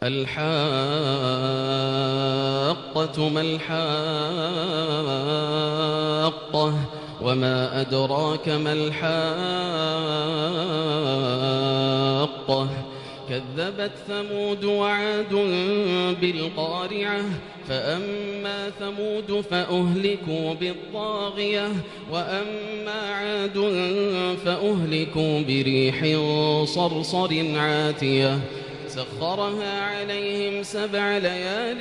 الحاقة ما الحاقة وما أدراك ما الحاقة كذبت ثمود وعاد بالقارعة فأما ثمود فأهلكوا بالطاغية وأما عاد فأهلكوا بريح صرصر عاتية سخرها عليهم 7 ليال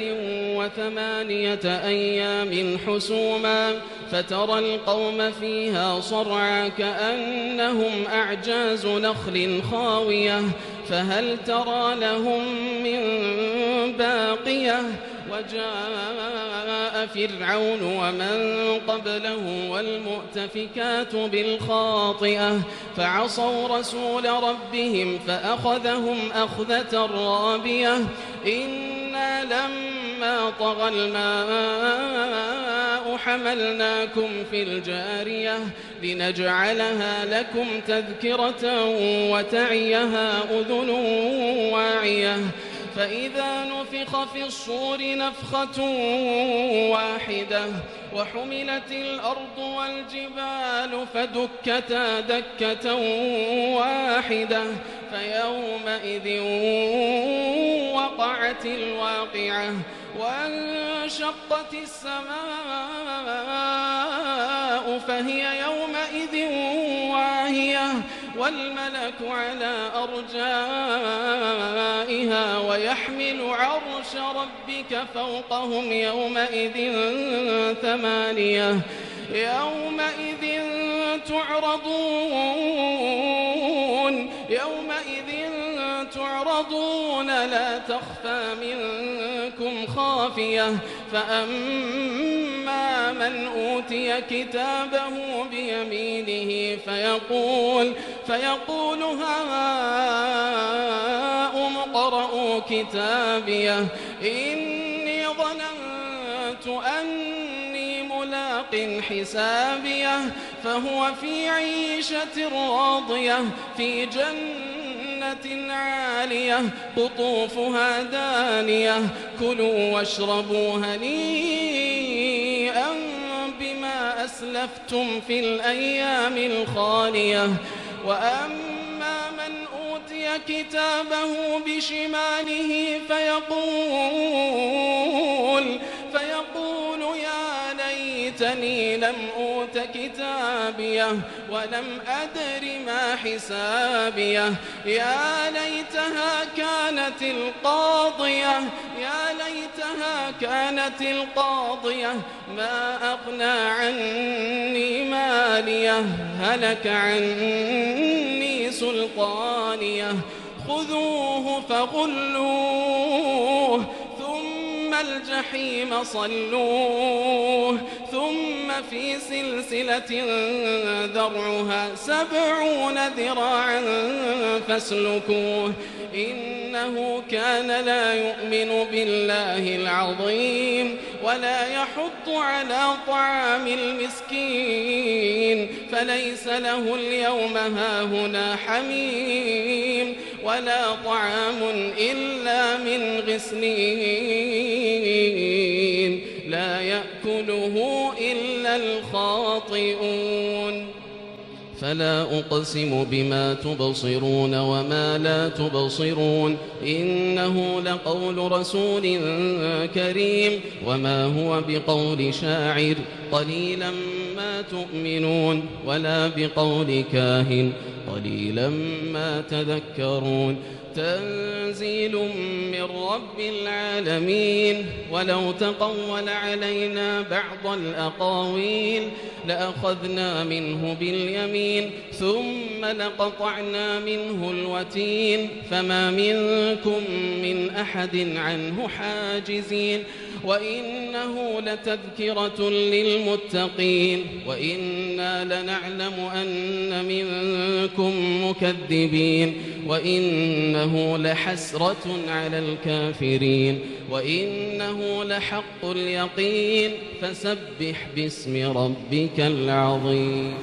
و8 أيام حسوما فترى القوم فيها صرعى كأنهم أعجاز نخل خاوية فهل ترى لهم من باقية وجاء فرعون ومن قبله والمؤتفكات بالخاطئة فعصوا رسول ربهم فأخذهم أخذة رابية إنا لما طغى الماء حملناكم في الجارية لنجعلها لكم تذكرة وتعيها أذن واعية فإذا نفخ في الصور نفخة واحدة وحملت الأرض والجبال فدكتا دكة واحدة فيومئذ وقعت الواقعة وانشقت السماء فهي يومئذ واهية والملك على أرجائها ويحمل عرش ربك فوقهم يومئذ 8 يومئذ تعرضون لا تخفى منكم خافية فأما من أوتي كتابه بيمينه فيقول هاؤم اقرءوا كتابيه إني ظننت أني ملاق حسابيه فهو في عيشة راضية في جنة عالية قطوفها دانية كلوا واشربوا هنيئا بما أسلفتم في الأيام الخالية وأما من أوتي كتابه بشماله فيقول يا ليتني لم أوت كتابيه ولم أدر ما حسابيه يا ليتها كانت القاضية ما أغنى عني ماليه هلك عني سلطانيه خذوه فغلوه ثم الجحيم صلوه ثم في سلسلة ذرعها 70 ذراعا فاسلكوه إنه كان لا يؤمن بالله العظيم ولا يحض على طعام المسكين فليس له اليوم هاهنا حميم ولا طعام إلا من غسلين لا يأكله إلا الخاطئون فلا أقسم بما تبصرون وما لا تبصرون إنه لقول رسول كريم وما هو بقول شاعر قليلا ما تؤمنون ولا بقول كاهن قليلا ما تذكرون تنزيل من رب العالمين ولو تقول علينا بعض الأقاويل لأخذنا منه باليمين ثم لقطعنا منه الوتين فما منكم من أحد عنه حاجزين وإنه لتذكرة للمتقين وإنا لنعلم أن منكم مكذبين وإنه لحسرة على الكافرين وإنه لحق اليقين فسبح باسم ربك العظيم